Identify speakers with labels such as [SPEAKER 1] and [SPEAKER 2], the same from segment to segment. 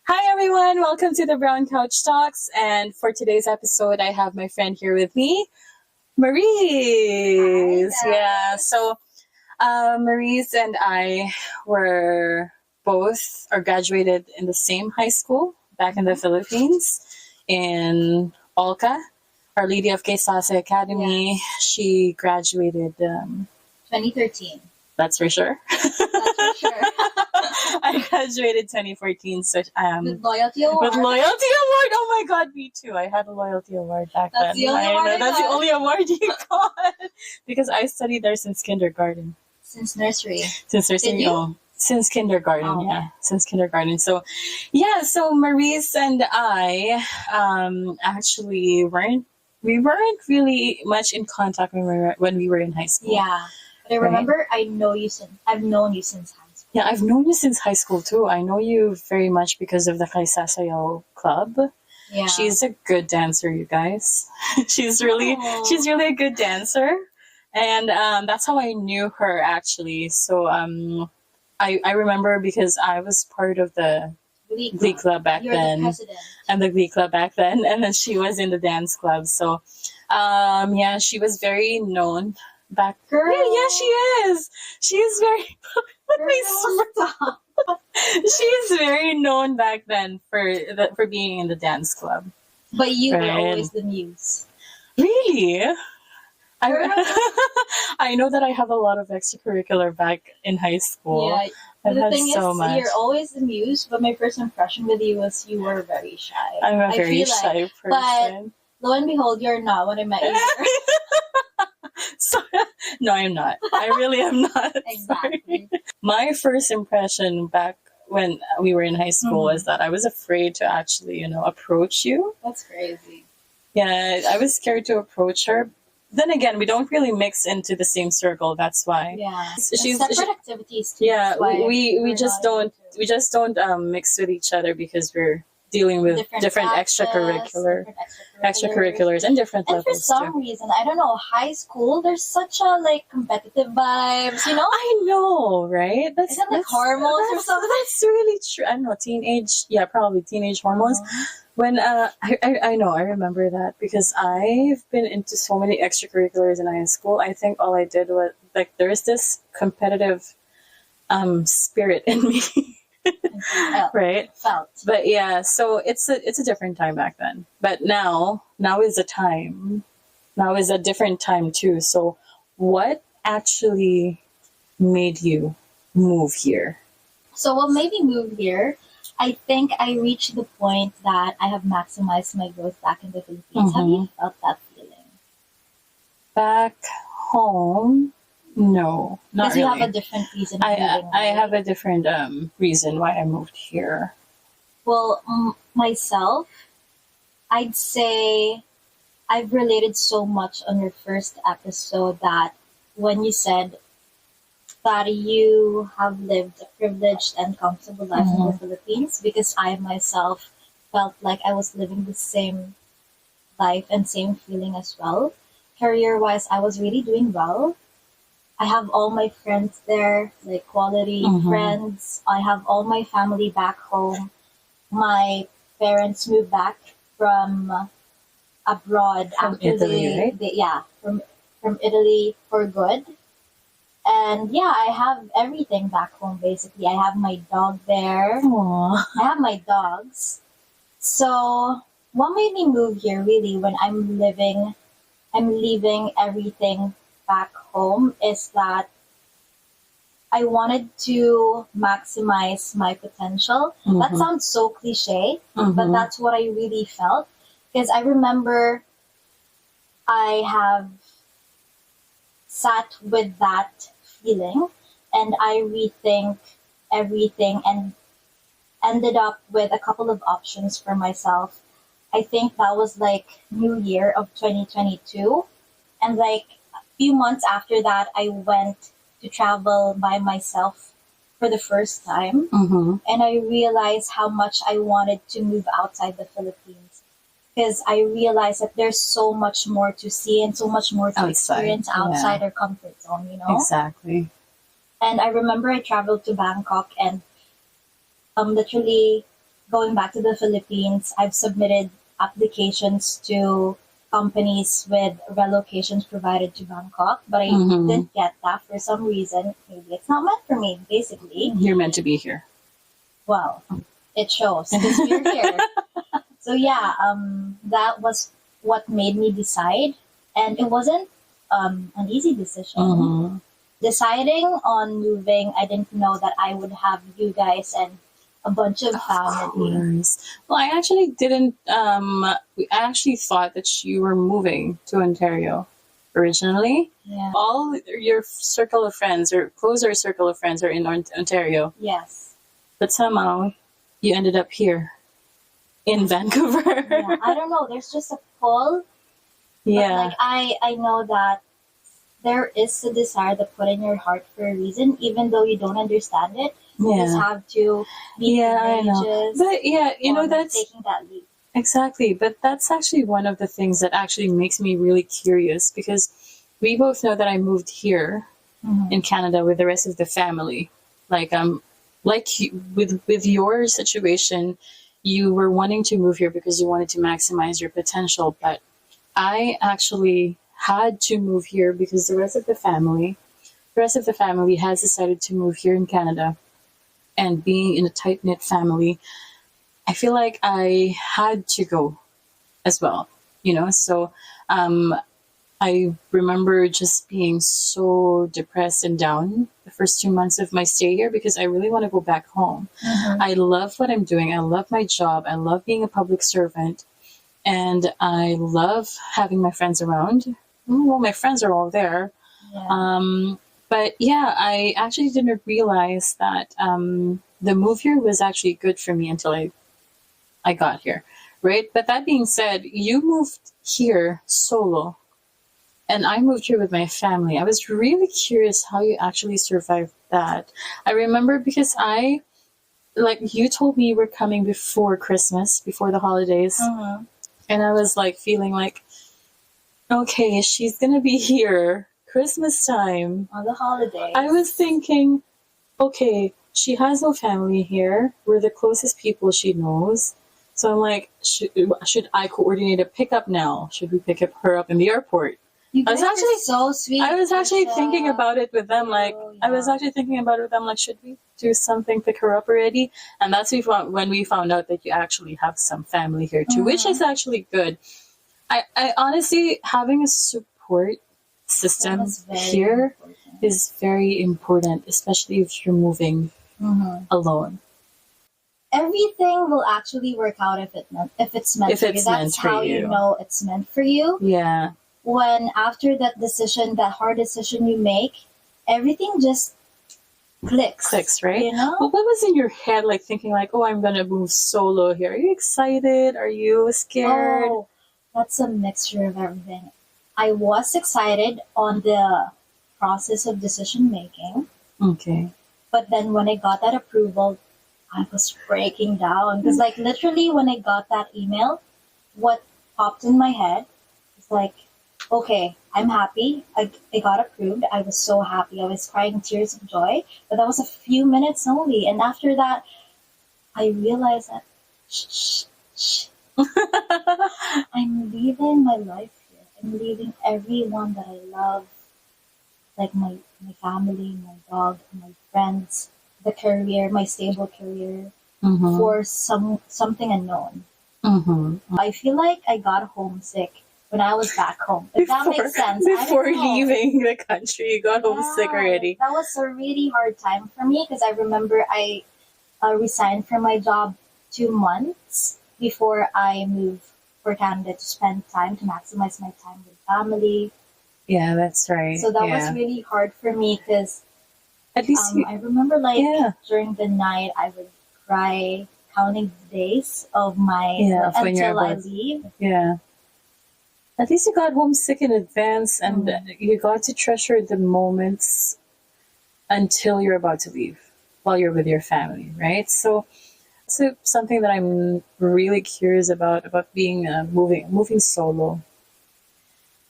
[SPEAKER 1] Hi everyone, welcome to the Brown Couch Talks. And for today's episode, I have my friend here with me, Mariz. Yeah, so Mariz and I were both or graduated in the same high school back in the Philippines in Olca, Our Lady of Quezasa Academy.
[SPEAKER 2] Yes.
[SPEAKER 1] She graduated.
[SPEAKER 2] 2013.
[SPEAKER 1] That's for sure.
[SPEAKER 2] That's for sure.
[SPEAKER 1] I graduated 2014, so
[SPEAKER 2] With Loyalty Award.
[SPEAKER 1] with Loyalty Award. Oh my God, me too. I had a Loyalty Award back
[SPEAKER 2] That's
[SPEAKER 1] then.
[SPEAKER 2] the only award I
[SPEAKER 1] That's the
[SPEAKER 2] got.
[SPEAKER 1] only award you got because I studied there since kindergarten.
[SPEAKER 2] Since nursery.
[SPEAKER 1] Since
[SPEAKER 2] Did you?
[SPEAKER 1] oh, since kindergarten,
[SPEAKER 2] Oh.
[SPEAKER 1] yeah, since kindergarten. So, yeah, so Mariz and I actually weren't really much in contact when we were in high school.
[SPEAKER 2] Yeah. But I remember I've known you since high school.
[SPEAKER 1] Yeah, I've known you since high school too. I know you very much because of the Kaisasayaw Club.
[SPEAKER 2] Yeah.
[SPEAKER 1] She's a good dancer, you guys. she's really a good dancer, and that's how I knew her actually. So I remember because I was part of the Glee Club back
[SPEAKER 2] You're
[SPEAKER 1] then,
[SPEAKER 2] the president.
[SPEAKER 1] and the Glee Club back then, and then she was in the dance club. So yeah, she was very known back.
[SPEAKER 2] Girl.
[SPEAKER 1] Yeah, she is. She is very.
[SPEAKER 2] Stop.
[SPEAKER 1] She is very known back then for being in the dance club.
[SPEAKER 2] But you were
[SPEAKER 1] Right.
[SPEAKER 2] always the muse.
[SPEAKER 1] Really? I know that I have a lot of extracurricular back in high school.
[SPEAKER 2] Yeah.
[SPEAKER 1] I've
[SPEAKER 2] The
[SPEAKER 1] had
[SPEAKER 2] thing
[SPEAKER 1] so
[SPEAKER 2] is,
[SPEAKER 1] much.
[SPEAKER 2] you're always the muse, but my first impression with you was you were very shy.
[SPEAKER 1] I'm a
[SPEAKER 2] I
[SPEAKER 1] very
[SPEAKER 2] feel like-
[SPEAKER 1] shy
[SPEAKER 2] but-
[SPEAKER 1] person.
[SPEAKER 2] Lo and behold, you're not when I met you.
[SPEAKER 1] So, no, I'm not. I really am not.
[SPEAKER 2] Exactly.
[SPEAKER 1] Sorry. My first impression back when we were in high school
[SPEAKER 2] Mhm.
[SPEAKER 1] was that I was afraid to actually, approach you.
[SPEAKER 2] That's crazy.
[SPEAKER 1] Yeah, I was scared to approach her. Then again, we don't really mix into the same circle. That's why.
[SPEAKER 2] Yeah.
[SPEAKER 1] She's-
[SPEAKER 2] separate activities too.
[SPEAKER 1] Yeah,
[SPEAKER 2] That's why
[SPEAKER 1] we
[SPEAKER 2] we're
[SPEAKER 1] just
[SPEAKER 2] not
[SPEAKER 1] don't
[SPEAKER 2] able to.
[SPEAKER 1] we just don't mix with each other because we're dealing with different
[SPEAKER 2] classes,
[SPEAKER 1] extracurriculars and different
[SPEAKER 2] And for
[SPEAKER 1] levels
[SPEAKER 2] some
[SPEAKER 1] too.
[SPEAKER 2] reason, I don't know, high school, there's such a competitive vibes, you know?
[SPEAKER 1] I know, right?
[SPEAKER 2] Is that like hormones or
[SPEAKER 1] that's-
[SPEAKER 2] something?
[SPEAKER 1] That's really true. I don't know, probably teenage hormones. When I know, I remember that because I've been into so many extracurriculars in high school. I think all I did was there's this competitive spirit in me. Right?
[SPEAKER 2] Felt.
[SPEAKER 1] But yeah, so it's a different time back then. But now is a time. Now is a different time too. So what actually made you move here?
[SPEAKER 2] So what made me move here, I think I reached the point that I have maximized my growth back in the Philippines. Have you felt that feeling?
[SPEAKER 1] Back home? No, not
[SPEAKER 2] Because you
[SPEAKER 1] really.
[SPEAKER 2] have a different reason of moving,
[SPEAKER 1] I
[SPEAKER 2] right?
[SPEAKER 1] have a different reason why I moved here.
[SPEAKER 2] Well, myself, I'd say I've related so much on your first episode that when you said that you have lived a privileged and comfortable life in the Philippines, because I myself felt like I was living the same life and same feeling as well. Career-wise, I was really doing well. I have all my friends there, like quality friends. I have all my family back home. My parents moved back from abroad
[SPEAKER 1] From
[SPEAKER 2] after
[SPEAKER 1] Italy, right?
[SPEAKER 2] from Italy for good. And yeah, I have everything back home basically. I have my dog there.
[SPEAKER 1] Aww.
[SPEAKER 2] I have my dogs. So what made me move here really when I'm leaving everything back home is that I wanted to maximize my potential. That sounds so cliche, but that's what I really felt. Because I remember I have sat with that feeling and I rethink everything and ended up with a couple of options for myself. I think that was New Year of 2022. And a few months after that, I went to travel by myself for the first time. And I realized how much I wanted to move outside the Philippines. because I realized that there's so much more to see and so much more to experience outside our comfort zone, you know?
[SPEAKER 1] Exactly.
[SPEAKER 2] And I remember I traveled to Bangkok, and literally going back to the Philippines, I've submitted applications to companies with relocations provided to Bangkok, but I didn't get that for some reason. Maybe it's not meant for me, basically.
[SPEAKER 1] You're meant to be here.
[SPEAKER 2] Well, it shows because we're here. So yeah, that was what made me decide, and it wasn't an easy decision. Deciding on moving, I didn't know that I would have you guys and a bunch of family.
[SPEAKER 1] Well, I actually didn't. I actually thought that you were moving to Ontario originally.
[SPEAKER 2] Yeah.
[SPEAKER 1] All your circle of friends, or closer circle of friends, are in Ontario.
[SPEAKER 2] Yes.
[SPEAKER 1] But somehow you ended up here in Vancouver.
[SPEAKER 2] Yeah, I don't know. There's just a pull.
[SPEAKER 1] Yeah.
[SPEAKER 2] But like I know that there is a desire to put in your heart for a reason, even though you don't understand it. You just have to be courageous.
[SPEAKER 1] But yeah, you know, that's
[SPEAKER 2] taking that leap.
[SPEAKER 1] Exactly. But that's actually one of the things that actually makes me really curious, because we both know that I moved here in Canada with the rest of the family. Like with your situation, you were wanting to move here because you wanted to maximize your potential, but I actually had to move here because the rest of the family has decided to move here in Canada. And being in a tight-knit family, I feel like I had to go as well, you know? So I remember just being so depressed and down the first 2 months of my stay here because I really want to go back home. I love what I'm doing. I love my job. I love being a public servant. And I love having my friends around. Well, my friends are all there.
[SPEAKER 2] Yeah.
[SPEAKER 1] But yeah, I actually didn't realize that the move here was actually good for me until I got here, right? But that being said, you moved here solo, and I moved here with my family. I was really curious how you actually survived that. I remember because you told me you were coming before Christmas, before the holidays, and I was like feeling like, okay, she's gonna be here Christmas time
[SPEAKER 2] on the holidays.
[SPEAKER 1] I was thinking, okay, she has no family here. We're the closest people she knows. So I'm like, should I coordinate a pickup now? Should we pick up her up in the airport?
[SPEAKER 2] I was actually so sweet.
[SPEAKER 1] I was actually thinking about it with them. Should we do something, pick her up already? And that's when we found out that you actually have some family here too, which is actually good. I honestly, having a support system here is very important, especially if you're moving alone.
[SPEAKER 2] Everything will actually work out if it's meant for you. That's how you know it's meant for you.
[SPEAKER 1] Yeah.
[SPEAKER 2] When after that decision, that hard decision you make, everything just clicks,
[SPEAKER 1] right?
[SPEAKER 2] You know?
[SPEAKER 1] But what was in your head, like thinking like, oh, I'm gonna move solo here? Are you excited? Are you scared?
[SPEAKER 2] Oh, that's a mixture of everything. I was excited on the process of decision making.
[SPEAKER 1] Okay.
[SPEAKER 2] But then when I got that approval, I was breaking down. Because like literally when I got that email, what popped in my head was like, okay, I'm happy. I got approved. I was so happy. I was crying tears of joy. But that was a few minutes only. And after that, I realized that, shh. I'm leaving my life here. I'm leaving everyone that I love, like my family, my dog, my friends, the career, my stable career, for something unknown. I feel like I got homesick when I was back home. If that makes sense.
[SPEAKER 1] Before leaving the country, you got homesick already.
[SPEAKER 2] That was a really hard time for me because I remember I resigned from my job 2 months before I moved for Canada to spend time, to maximize my time with family.
[SPEAKER 1] Yeah, that's right.
[SPEAKER 2] So that was really hard for me because
[SPEAKER 1] at least
[SPEAKER 2] I remember during the night I would cry counting days of until I leave.
[SPEAKER 1] Yeah. At least you got homesick in advance and you got to treasure the moments until you're about to leave while you're with your family, right? So So something that I'm really curious about being moving solo,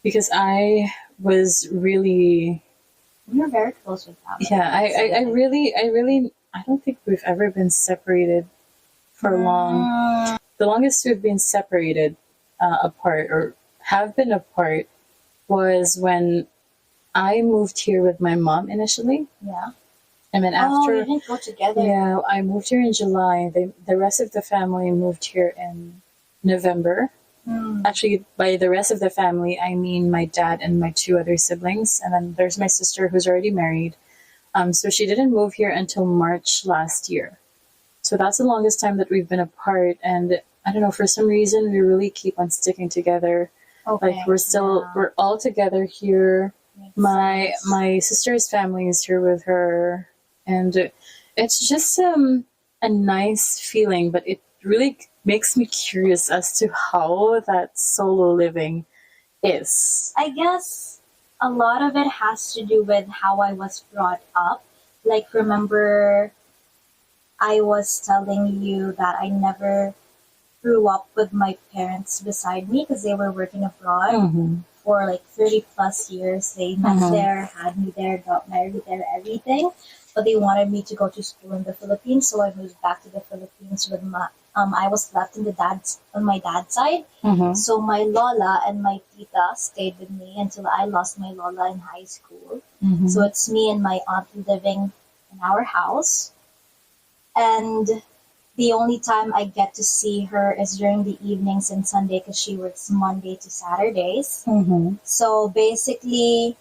[SPEAKER 1] because I was really
[SPEAKER 2] You're very close with family.
[SPEAKER 1] yeah I don't think we've ever been separated for long. The longest we've been separated apart or have been apart was when I moved here with my mom initially.
[SPEAKER 2] Yeah.
[SPEAKER 1] And then
[SPEAKER 2] Oh,
[SPEAKER 1] after
[SPEAKER 2] you didn't go together.
[SPEAKER 1] yeah, I moved here in July. The rest of the family moved here in November. Actually, by the rest of the family, I mean my dad and my two other siblings. And then there's my sister who's already married. So she didn't move here until March last year. So that's the longest time that we've been apart. And I don't know, for some reason, we really keep on sticking together.
[SPEAKER 2] Okay.
[SPEAKER 1] Like we're all together here. My sister's family is here with her, and it's just a nice feeling. But it really makes me curious as to how that solo living is.
[SPEAKER 2] I guess a lot of it has to do with how I was brought up. Like, remember, I was telling you that I never grew up with my parents beside me because they were working abroad for like 30 plus years. They met there, had me there, got married there, everything. But they wanted me to go to school in the Philippines, so I moved back to the Philippines with my. I was left on my dad's side. So my lola and my tita stayed with me until I lost my lola in high school. So it's me and my aunt living in our house. And the only time I get to see her is during the evenings and Sunday because she works Monday to Saturdays. So basically,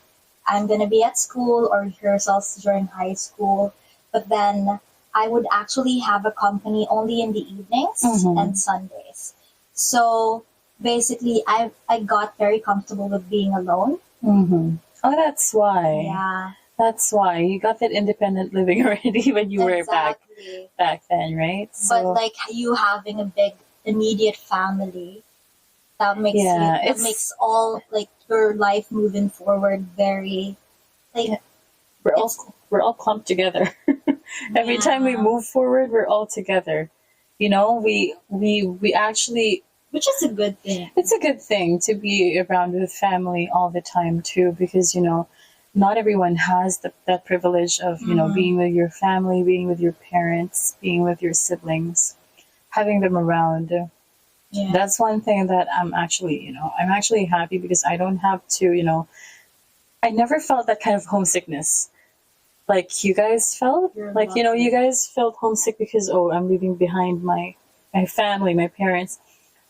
[SPEAKER 2] I'm going to be at school or rehearsals during high school, but then I would actually have a company only in the evenings and Sundays. So basically, I got very comfortable with being alone.
[SPEAKER 1] Oh, that's why.
[SPEAKER 2] Yeah.
[SPEAKER 1] That's why you got that independent living already when you were back then, right?
[SPEAKER 2] So, but like you having a big immediate family, that makes makes all like your life moving forward very like
[SPEAKER 1] we're all clumped together. Every time we move forward, we're all together. You know, we actually,
[SPEAKER 2] which is a good thing.
[SPEAKER 1] It's a good thing to be around with family all the time too, because you know, not everyone has that privilege of you know being with your family, being with your parents, being with your siblings, having them around.
[SPEAKER 2] Yeah.
[SPEAKER 1] That's one thing that I'm actually happy because I don't have to, you know, I never felt that kind of homesickness like you guys felt. Like, you know, you guys felt homesick because, oh, I'm leaving behind my family, my parents.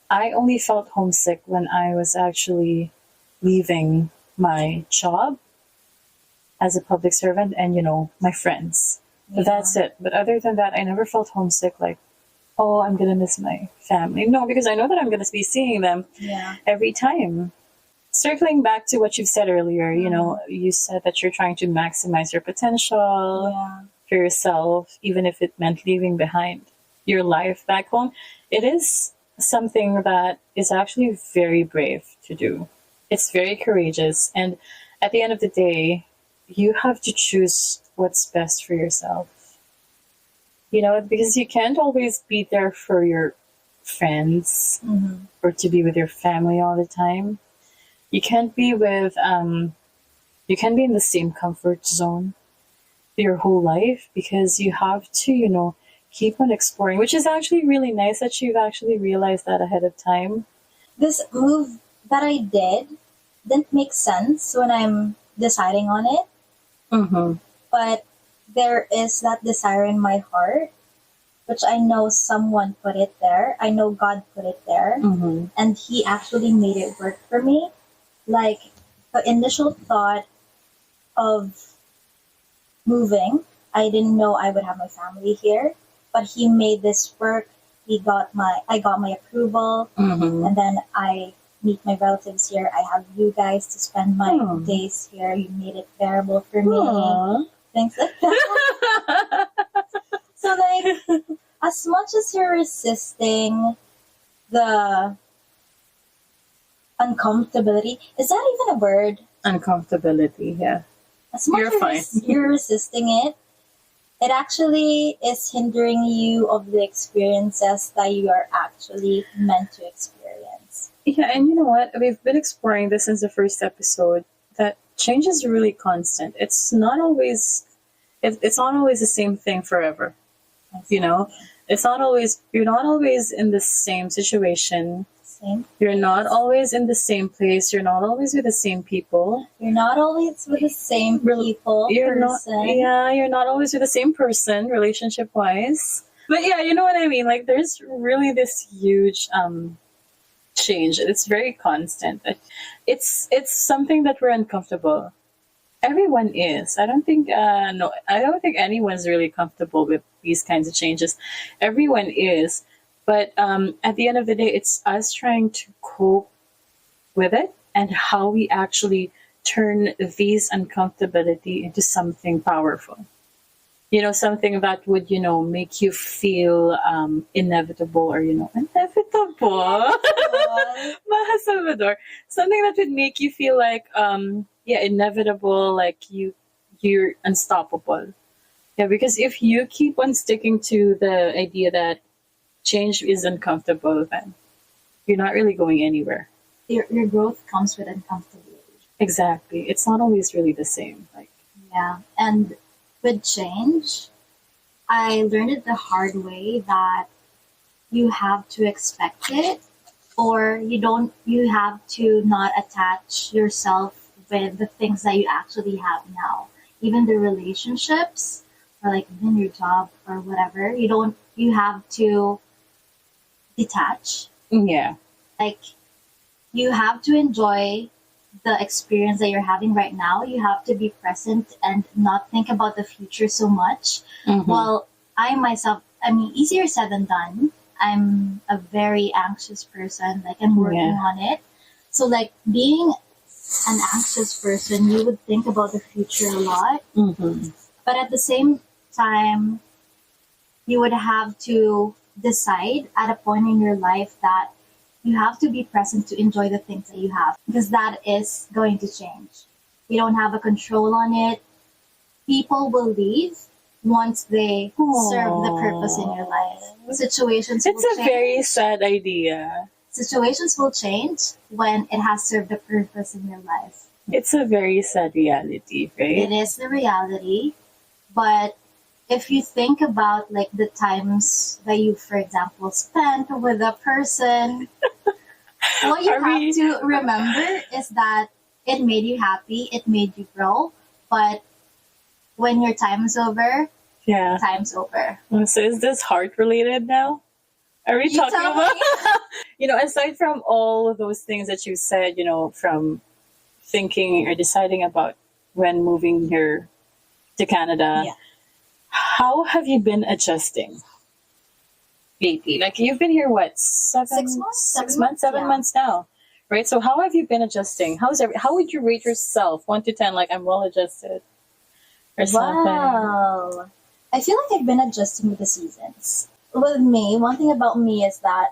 [SPEAKER 1] I only felt homesick when I was actually leaving my job as a public servant and, you know, my friends. But that's it. But other than that, I never felt homesick like, oh, I'm going to miss my family. No, because I know that I'm going to be seeing them every time. Circling back to what you've said earlier, you know, you said that you're trying to maximize your potential for yourself, even if it meant leaving behind your life back home. It is something that is actually very brave to do. It's very courageous. And at the end of the day, you have to choose what's best for yourself. You know, because you can't always be there for your friends or to be with your family all the time. You can't be with, you can't be in the same comfort zone your whole life because you have to, you know, keep on exploring, which is actually really nice that you've actually realized that ahead of time.
[SPEAKER 2] This move that I didn't make sense when I'm deciding on it. But there is that desire in my heart, which I know someone put it there. I know God put it there. And He actually made it work for me. Like, the initial thought of moving, I didn't know I would have my family here, but He made this work. I got my approval, and then I meet my relatives here. I have you guys to spend my days here. You made it bearable for me. Things like that. So, like, as much as you're resisting the uncomfortability, is that even a word?
[SPEAKER 1] Uncomfortability, yeah.
[SPEAKER 2] As much
[SPEAKER 1] You're fine.
[SPEAKER 2] as you're resisting it, it actually is hindering you of the experiences that you are actually meant to experience.
[SPEAKER 1] Yeah, and you know what? We've been exploring this since the first episode. That change is really constant. It's not always. It's not always the same thing forever. You know, it's not always. You're not always in the same situation.
[SPEAKER 2] Same.
[SPEAKER 1] You're not always in the same place. You're not always with the same people.
[SPEAKER 2] You're not always with the same people.
[SPEAKER 1] You're
[SPEAKER 2] person.
[SPEAKER 1] not. Yeah, you're not always with the same person, relationship wise. But yeah, you know what I mean. Like, there's really this huge change. It's very constant. It's something that we're uncomfortable. Everyone is. I don't think no. I don't think anyone's really comfortable with these kinds of changes. Everyone is. But at the end of the day, it's us trying to cope with it and how we actually turn these uncomfortability into something powerful. You know, something that would, make you feel inevitable or, inevitable. Maha Salvador. Something that would make you feel like, inevitable, like you're unstoppable. Yeah, because if you keep on sticking to the idea that change is uncomfortable, then you're not really going anywhere.
[SPEAKER 2] Your growth comes with uncomfortability.
[SPEAKER 1] Exactly. It's not always really the same.
[SPEAKER 2] Yeah, and with change, I learned it the hard way that you have to expect it, or you have to not attach yourself with the things that you actually have now. Even the relationships, or like even your job or whatever, you have to detach.
[SPEAKER 1] Yeah.
[SPEAKER 2] Like, you have to enjoy the experience that you're having right now. You have to be present and not think about the future so much.
[SPEAKER 1] Mm-hmm.
[SPEAKER 2] Well, I myself, easier said than done. I'm a very anxious person. Like, I'm working on it. So, like, being an anxious person, you would think about the future a lot.
[SPEAKER 1] Mm-hmm.
[SPEAKER 2] But at the same time, you would have to decide at a point in your life that you have to be present to enjoy the things that you have, because that is going to change. You don't have a control on it. People will leave once they serve the purpose in your life. Situations will change.
[SPEAKER 1] It's a very sad idea.
[SPEAKER 2] Situations will change when it has served a purpose in your life.
[SPEAKER 1] It's a very sad reality, right?
[SPEAKER 2] It is the reality, but if you think about like the times that you, for example, spent with a person, what you have to remember is that it made you happy, it made you grow, but when your time is over, time's over.
[SPEAKER 1] So is this heart related now? Are we talking about aside from all of those things that you said, from thinking or deciding about when moving here to Canada, how have you been adjusting lately? Like, you've been here, what, 7 months now, right? So how have you been adjusting? How would you rate yourself, 1 to 10? Like, I'm well adjusted or something?
[SPEAKER 2] Wow. I feel like I've been adjusting with the seasons. With me, one thing about me is that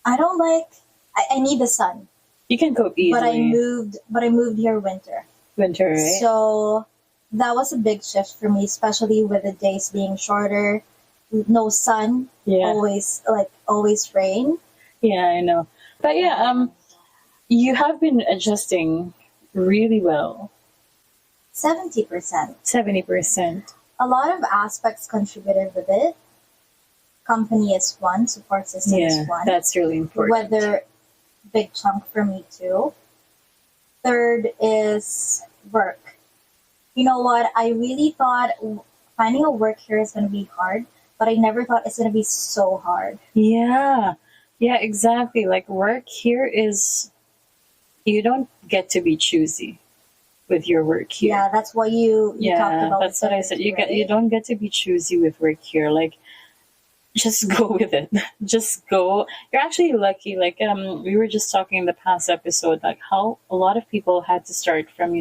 [SPEAKER 2] I don't I need the sun.
[SPEAKER 1] You can cope easily.
[SPEAKER 2] But I moved here winter.
[SPEAKER 1] Winter, right?
[SPEAKER 2] So that was a big shift for me, especially with the days being shorter, no sun, always rain.
[SPEAKER 1] Yeah, I know. But you have been adjusting really well.
[SPEAKER 2] 70%.
[SPEAKER 1] 70%.
[SPEAKER 2] A lot of aspects contributed with it. Company is one, support system is one.
[SPEAKER 1] That's really important.
[SPEAKER 2] Whether big chunk for me too. Third is work. You know what? I really thought finding a work here is going to be hard, but I never thought it's going to be so hard.
[SPEAKER 1] Yeah. Yeah, exactly. Like, work here is, you don't get to be choosy with your work here.
[SPEAKER 2] Yeah, that's what you talked about.
[SPEAKER 1] That's what I said. You don't get to be choosy with work here. Like, just go with it. Just go. You're actually lucky. Like, we were just talking in the past episode, like how a lot of people had to start from,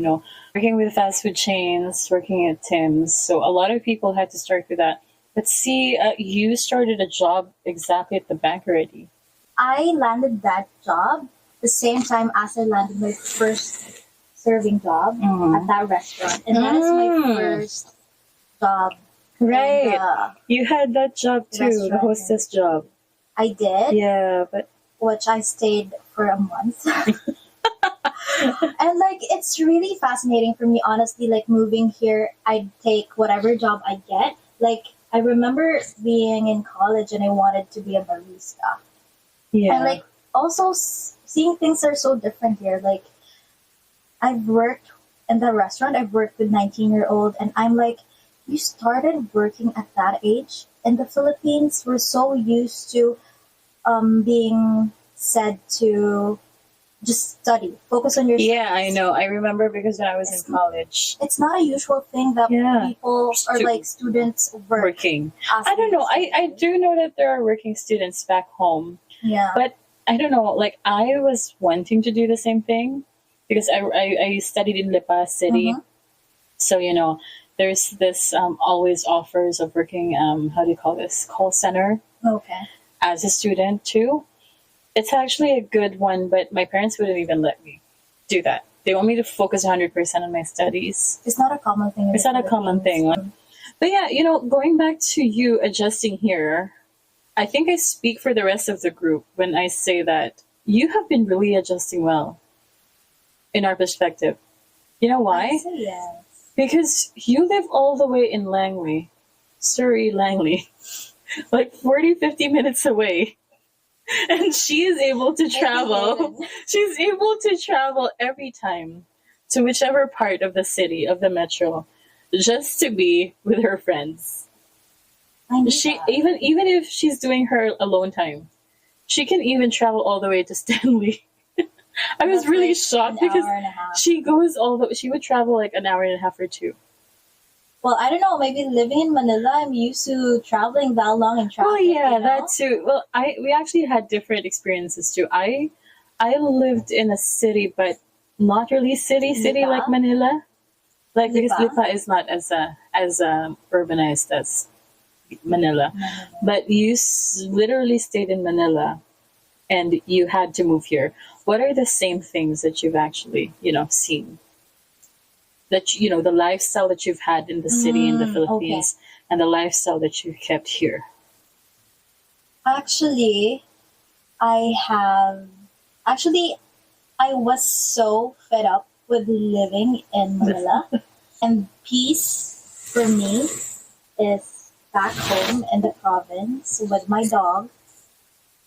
[SPEAKER 1] working with fast food chains, working at Tim's. So a lot of people had to start with that. But see, you started a job exactly at the bank already.
[SPEAKER 2] I landed that job the same time as I landed my first serving job at that restaurant. And that is my first job.
[SPEAKER 1] Right.
[SPEAKER 2] And,
[SPEAKER 1] You had that job too, the
[SPEAKER 2] restaurant.
[SPEAKER 1] hostess job.
[SPEAKER 2] I did,
[SPEAKER 1] Yeah, but
[SPEAKER 2] which I stayed for a month. And like it's really fascinating for me, honestly. Like moving here, I'd take whatever job I get. Like I remember being in college and I wanted to be a barista.
[SPEAKER 1] yeah.
[SPEAKER 2] And like also seeing things are so different here. Like I've worked in the restaurant. I've worked with 19-year-old, and I'm like, you started working at that age. In the Philippines, we're so used to being said to just study, focus on your
[SPEAKER 1] Yeah, I
[SPEAKER 2] studies.
[SPEAKER 1] know. I remember because when I was in college
[SPEAKER 2] It's not a usual thing that
[SPEAKER 1] Yeah.
[SPEAKER 2] people or like students work.
[SPEAKER 1] working.
[SPEAKER 2] as
[SPEAKER 1] I don't know. I
[SPEAKER 2] students.
[SPEAKER 1] do know that there are working students back home.
[SPEAKER 2] Yeah.
[SPEAKER 1] But I don't know, like I was wanting to do the same thing because I studied in Lipa City.
[SPEAKER 2] Mhm.
[SPEAKER 1] So, there's this always offers of working, how do you call this, call center
[SPEAKER 2] Okay.
[SPEAKER 1] as a student too. It's actually a good one, but my parents wouldn't even let me do that. They want me to focus 100% on my studies.
[SPEAKER 2] It's not a common thing. in
[SPEAKER 1] It's
[SPEAKER 2] the
[SPEAKER 1] not a common
[SPEAKER 2] Philippines.
[SPEAKER 1] thing. But yeah, going back to you adjusting here, I think I speak for the rest of the group when I say that you have been really adjusting well in our perspective. You know why?
[SPEAKER 2] I'd say yes.
[SPEAKER 1] Because you live all the way in Langley, Surrey, Langley, like 40, 50 minutes away. And she is able to travel. She's able to travel every time to whichever part of the city, of the metro, just to be with her friends.
[SPEAKER 2] I knew
[SPEAKER 1] She
[SPEAKER 2] that.
[SPEAKER 1] even if she's doing her alone time, she can even travel all the way to Stanley. I was
[SPEAKER 2] That's
[SPEAKER 1] really
[SPEAKER 2] like
[SPEAKER 1] shocked
[SPEAKER 2] an
[SPEAKER 1] because
[SPEAKER 2] hour and a half.
[SPEAKER 1] she would travel like an hour and a half or two.
[SPEAKER 2] Well, I don't know. Maybe living in Manila, I'm used to traveling that long in traffic.
[SPEAKER 1] Oh yeah,
[SPEAKER 2] you know?
[SPEAKER 1] that too. Well, we actually had different experiences too. I lived in a city, but not really city
[SPEAKER 2] Lipa?
[SPEAKER 1] like Manila. Like because
[SPEAKER 2] Lipa?
[SPEAKER 1] Lipa is not as urbanized as Manila, but you literally stayed in Manila, and you had to move here. What are the same things that you've actually seen? That the lifestyle that you've had in the city in the Philippines and the lifestyle that you kept here.
[SPEAKER 2] Actually, I have. Actually, I was so fed up with living in Manila. And peace for me is back home in the province with my dog,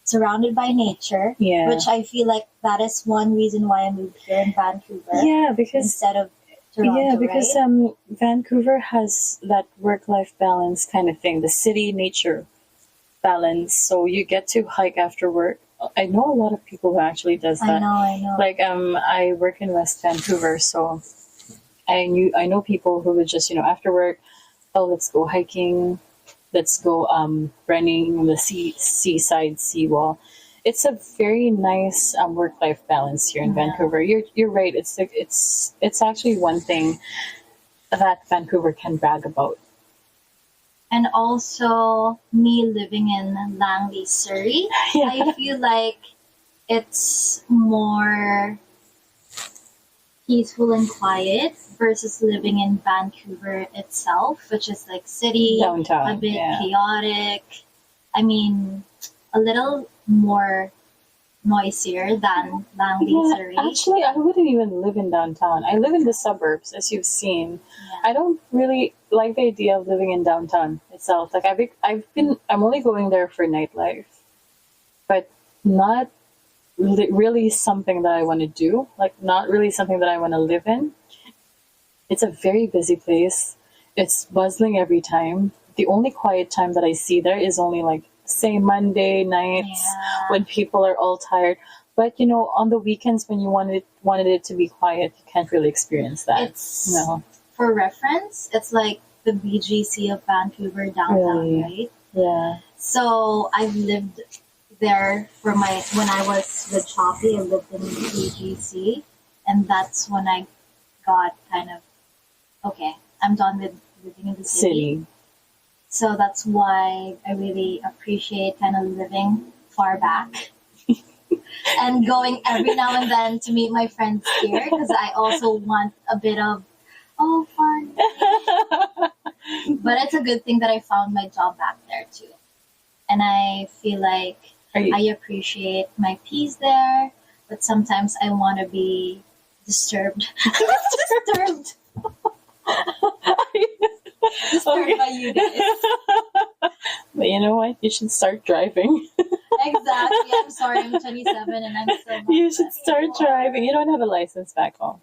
[SPEAKER 2] surrounded by nature.
[SPEAKER 1] Yeah.
[SPEAKER 2] Which I feel like that is one reason why I moved here in Vancouver
[SPEAKER 1] Yeah, because
[SPEAKER 2] instead of Toronto,
[SPEAKER 1] yeah, because
[SPEAKER 2] right?
[SPEAKER 1] Vancouver has that work-life balance kind of thing, the city nature balance. So you get to hike after work. I know a lot of people who actually does that.
[SPEAKER 2] I know.
[SPEAKER 1] Like I work in West Vancouver, so I know people who would just after work, oh, let's go hiking, let's go running the seaside seawall. It's a very nice work-life balance here in Vancouver. You're right. It's like it's actually one thing that Vancouver can brag about.
[SPEAKER 2] And also me living in Langley, Surrey,
[SPEAKER 1] Yeah.
[SPEAKER 2] I feel like it's more peaceful and quiet versus living in Vancouver itself, which is like city,
[SPEAKER 1] Downtown,
[SPEAKER 2] a bit
[SPEAKER 1] yeah.
[SPEAKER 2] chaotic. I mean, a little more noisier than Langley,
[SPEAKER 1] Yeah,
[SPEAKER 2] Surrey.
[SPEAKER 1] actually, I wouldn't even live in downtown. I live in the suburbs, as you've seen.
[SPEAKER 2] Yeah.
[SPEAKER 1] I don't really like the idea of living in downtown itself. Like I'm only going there for nightlife, but not really something that I want to do. Like not really something that I want to live in. It's a very busy place. It's buzzing every time. The only quiet time that I see there is only like say Monday nights when people are all tired. But on the weekends when you wanted it to be quiet, you can't really experience that.
[SPEAKER 2] It's for reference, it's like the BGC of Vancouver downtown, right?
[SPEAKER 1] Yeah.
[SPEAKER 2] So I've lived there when I was with Shopee. I lived in BGC, and that's when I got kind of okay. I'm done with living in the city. So that's why I really appreciate kind of living far back and going every now and then to meet my friends here because I also want a bit of fun. But it's a good thing that I found my job back there too. And I feel like I appreciate my peace there, but sometimes I want to be disturbed. Disturbed. Disturbed by you guys.
[SPEAKER 1] But you know what? You should start driving.
[SPEAKER 2] Exactly. I'm sorry, I'm 27 and I'm still not
[SPEAKER 1] You should start driving. You don't have a license back home.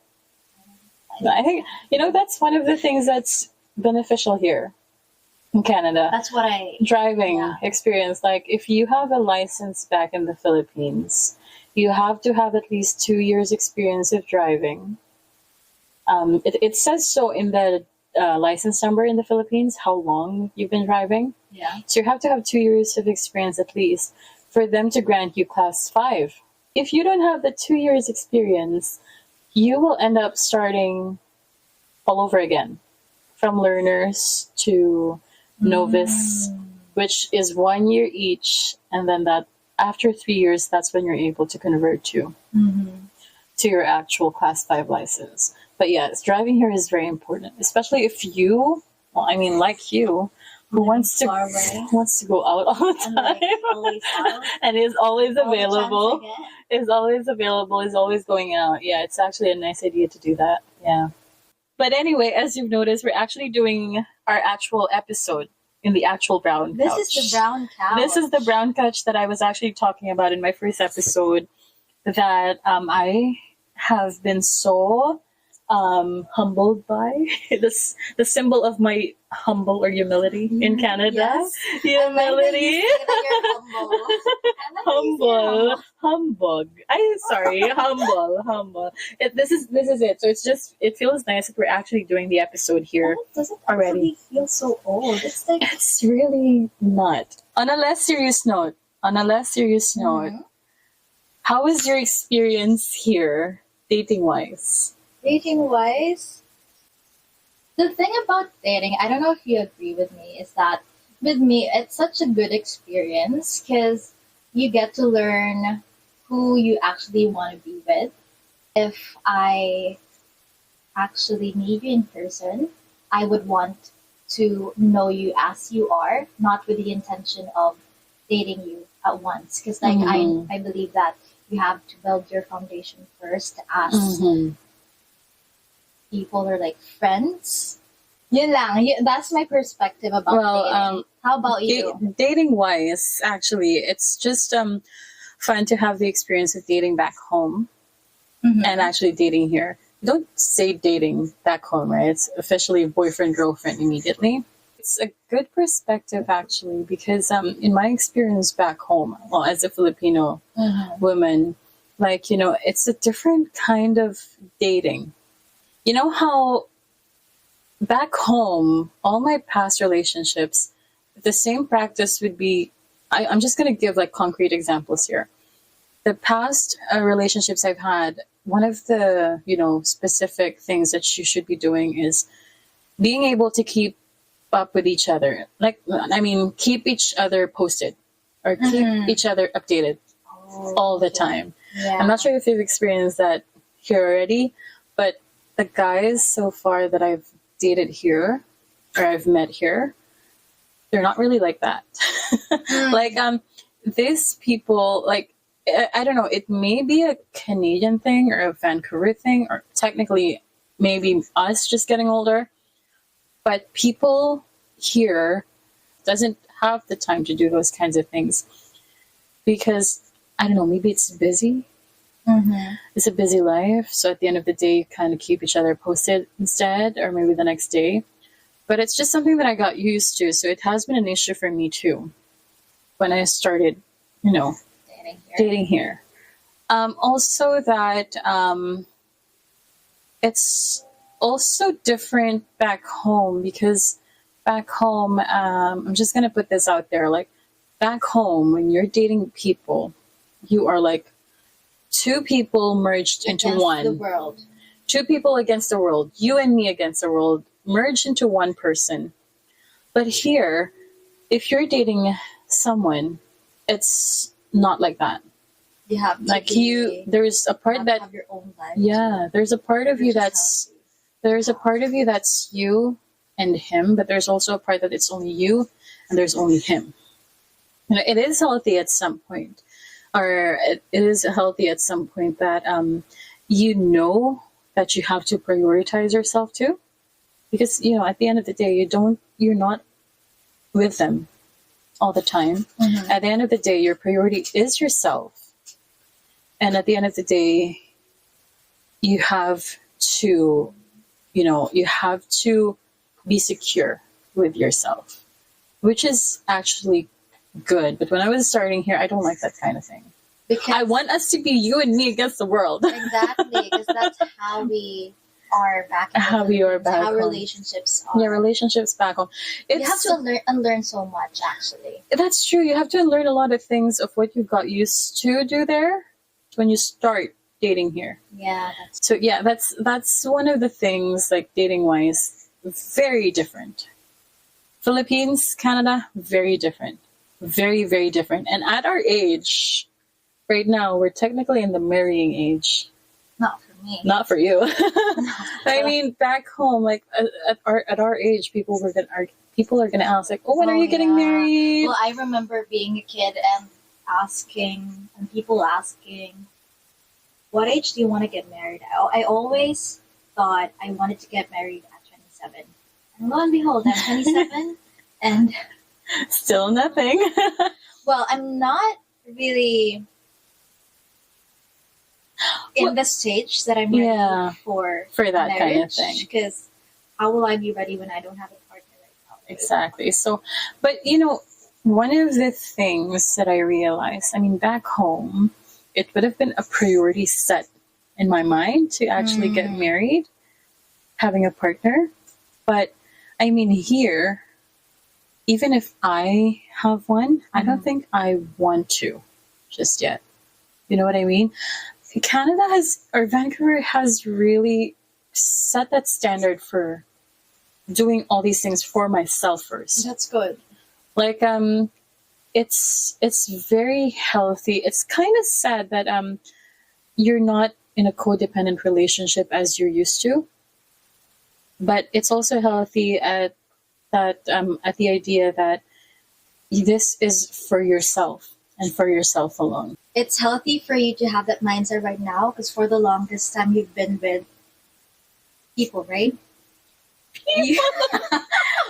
[SPEAKER 1] But I think, that's one of the things that's beneficial here in Canada.
[SPEAKER 2] That's what
[SPEAKER 1] driving experience. Like, if you have a license back in the Philippines, you have to have at least 2 years experience of driving. It says so in the license number in the Philippines, how long you've been driving.
[SPEAKER 2] Yeah.
[SPEAKER 1] So you have to have 2 years of experience at least for them to grant you class 5. If you don't have the 2 years experience, you will end up starting all over again, from learners to novice, which is 1 year each, and then that after 3 years, that's when you're able to convert to your actual class 5 license. But yes, driving here is very important, especially if you, like you, who wants to go out all the time and is always available. Is always going out. Yeah, it's actually a nice idea to do that. Yeah. But anyway, as you've noticed, we're actually doing our actual episode in the actual brown couch.
[SPEAKER 2] This is the brown couch.
[SPEAKER 1] This is the brown couch that I was actually talking about in my first episode, that I have been so humbled by. The symbol of my humble or humility in Canada.
[SPEAKER 2] Yes.
[SPEAKER 1] Humility.
[SPEAKER 2] Humble.
[SPEAKER 1] Humbug. Humble. This is it. So it feels nice that we're actually doing the episode here already.
[SPEAKER 2] It feel so old.
[SPEAKER 1] It's really not. On a less serious note, how was your experience here, dating-wise?
[SPEAKER 2] Dating-wise, the thing about dating, I don't know if you agree with me, is that with me, it's such a good experience because you get to learn who you actually want to be with. If I actually meet you in person, I would want to know you as you are, not with the intention of dating you at once. Because I believe that you have to build your foundation first as people or like friends. Yun lang. That's my perspective about dating. How about you?
[SPEAKER 1] Dating wise, actually, it's just fun to have the experience of dating back home and actually dating here. Don't say dating back home, right? It's officially boyfriend, girlfriend immediately. It's a good perspective, actually, because in my experience back home, well, as a Filipino woman, it's a different kind of dating. You know how back home, all my past relationships, the same practice would be, I'm just going to give concrete examples here. The past relationships I've had, one of the, specific things that you should be doing is being able to keep up with each other. Keep each other posted or keep each other updated all the time.
[SPEAKER 2] Yeah.
[SPEAKER 1] I'm not sure if you've experienced that here already, but the guys so far that I've dated here or I've met here, they're not really like that. These people, I don't know, it may be a Canadian thing or a Vancouver thing, or technically maybe us just getting older, but people here doesn't have the time to do those kinds of things because, I don't know, maybe it's busy. It's a busy life, so at the end of the day, kind of keep each other posted instead, or maybe the next day. But it's just something that I got used to, so it has been an issue for me too when I started, dating here. Also that it's also different back home because back home, I'm just gonna put this out there, back home when you're dating people, you are two people merged into one.
[SPEAKER 2] The world.
[SPEAKER 1] Two people against the world. You and me against the world. Merged into one person. But here, if you're dating someone, it's not like that.
[SPEAKER 2] You have to
[SPEAKER 1] there's a part that
[SPEAKER 2] have your own life.
[SPEAKER 1] Yeah, there's a part of you that's you and him, but there's also a part that it's only you and there's only him. You know, it is healthy at some point, or it is healthy at some point that you know that you have to prioritize yourself too, because you know at the end of the day you're not with them all the time.
[SPEAKER 2] Mm-hmm.
[SPEAKER 1] At the end of the day, your priority is yourself, and at the end of the day, you have to, you have to be secure with yourself, which is actually good. But when I was starting here, I don't like that kind of thing.
[SPEAKER 2] Because
[SPEAKER 1] I want us to be you and me against the world.
[SPEAKER 2] exactly, because that's how we are back in the
[SPEAKER 1] How we are
[SPEAKER 2] Philippines,
[SPEAKER 1] back
[SPEAKER 2] how
[SPEAKER 1] home.
[SPEAKER 2] relationships are.
[SPEAKER 1] Yeah, relationships back home.
[SPEAKER 2] You have to unlearn so much, actually.
[SPEAKER 1] That's true. You have to unlearn a lot of things of what you got used to do there when you start dating here.
[SPEAKER 2] Yeah,
[SPEAKER 1] So yeah, that's one of the things, like dating wise, very different. Philippines, Canada, very different. Very, very different. And at our age, right now, we're technically in the marrying age.
[SPEAKER 2] not for me.
[SPEAKER 1] Not for you. I mean, back home, like at our age, people are gonna ask, like, "Oh, when are you getting married?"
[SPEAKER 2] Well, I remember being a kid and people asking, "What age do you want to get married?" I always thought I wanted to get married at 27. And lo and behold, I'm 27, and
[SPEAKER 1] Still nothing.
[SPEAKER 2] well, I'm not really in the stage that I'm ready for
[SPEAKER 1] that
[SPEAKER 2] marriage,
[SPEAKER 1] kind of thing.
[SPEAKER 2] because how will I be ready when I don't have a partner right now?
[SPEAKER 1] Exactly. So, but one of the things that I realized, I mean, back home, it would have been a priority set in my mind to actually get married, having a partner. But I mean, here, even if I have one, I don't think I want to just yet. You know what I mean? Vancouver has really set that standard for doing all these things for myself first.
[SPEAKER 2] That's good.
[SPEAKER 1] Like, it's very healthy. It's kind of sad that you're not in a codependent relationship as you're used to, but it's also healthy at the idea that this is for yourself and for yourself alone.
[SPEAKER 2] It's healthy for you to have that mindset right now, because for the longest time you've been with people, right?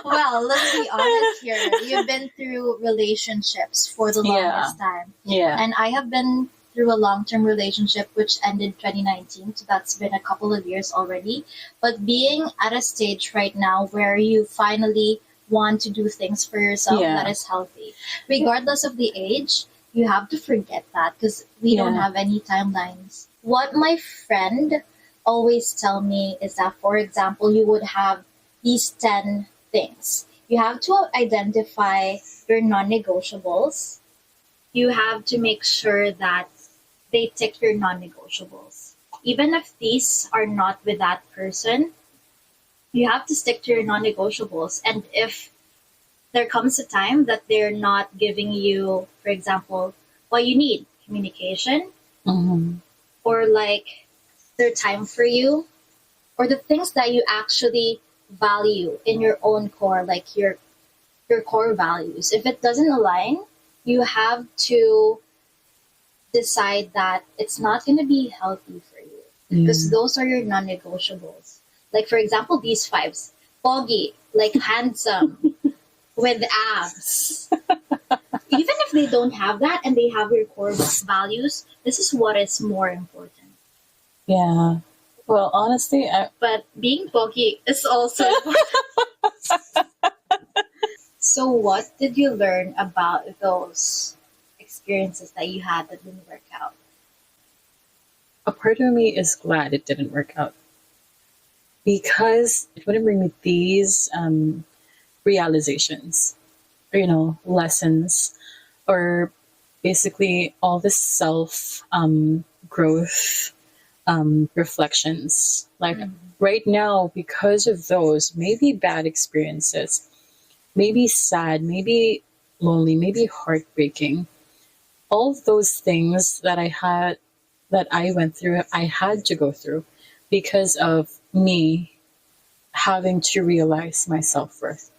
[SPEAKER 2] Well, let's be honest here. You've been through relationships for the longest time.
[SPEAKER 1] Yeah.
[SPEAKER 2] And I have been through a long-term relationship which ended 2019, so that's been a couple of years already. But being at a stage right now where you finally want to do things for yourself, that is healthy. Regardless of the age, you have to forget that, because we don't have any timelines. What my friend always tell me is that, for example, you would have these 10 things. You have to identify your non-negotiables. You have to make sure that they tick your non-negotiables. Even if these are not with that person, you have to stick to your non-negotiables. And if there comes a time that they're not giving you, for example, what you need, communication, or like their time for you, or the things that you actually value in your own core, like your core values. If it doesn't align, you have to decide that it's not going to be healthy for you, because those are your non-negotiables. Like, for example, these 5s: foggy, like handsome, with abs. Even if they don't have that and they have your core values, this is what is more important.
[SPEAKER 1] Yeah. Well, honestly,
[SPEAKER 2] but being foggy is also So what did you learn about those experiences that you had that didn't work out?
[SPEAKER 1] a part of me is glad it didn't work out, because it wouldn't bring me these realizations, or, lessons, or basically all the self growth reflections. Like right now, because of those maybe bad experiences, maybe sad, maybe lonely, maybe heartbreaking, all of those things that I went through, I had to go through because of me having to realize my self-worth.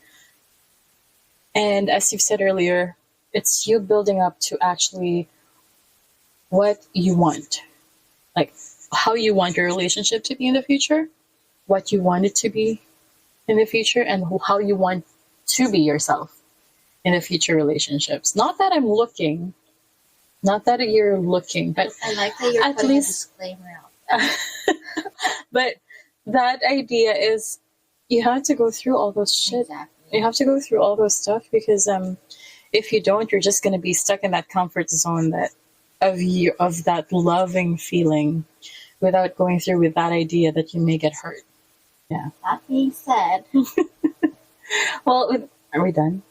[SPEAKER 1] And as you've said earlier, it's you building up to actually what you want, like how you want your relationship to be in the future, what you want it to be in the future, and how you want to be yourself in the future relationships. Not that I'm looking, not that you're looking, but
[SPEAKER 2] I like that you're
[SPEAKER 1] at
[SPEAKER 2] putting
[SPEAKER 1] least,
[SPEAKER 2] a disclaimer out.
[SPEAKER 1] but that idea is you have to go through all those shit.
[SPEAKER 2] Exactly.
[SPEAKER 1] You have to go through all those stuff because if you don't, you're just going to be stuck in that comfort zone that of that loving feeling without going through with that idea that you may get hurt. Yeah.
[SPEAKER 2] That being said,
[SPEAKER 1] Well, are we done?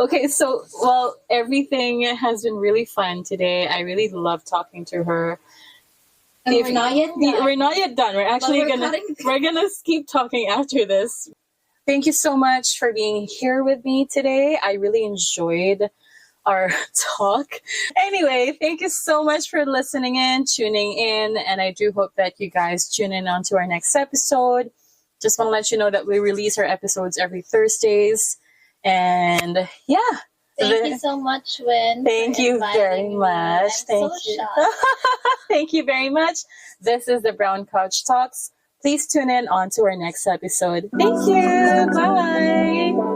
[SPEAKER 1] Okay, so, well, everything has been really fun today. I really love talking to her.
[SPEAKER 2] and we're not yet done.
[SPEAKER 1] We're not yet done. We're actually
[SPEAKER 2] we're
[SPEAKER 1] gonna
[SPEAKER 2] cutting-
[SPEAKER 1] we're gonna keep talking after this. Thank you so much for being here with me today. I really enjoyed our talk. Anyway, thank you so much for listening in, tuning in, and I do hope that you guys tune in onto our next episode. Just want to let you know that we release our episodes every Thursdays. And yeah.
[SPEAKER 2] Thank you so much, Win.
[SPEAKER 1] Thank you very much. Thank you. Thank you very much. This is the Brown Couch Talks. Please tune in on to our next episode. Thank you. Bye.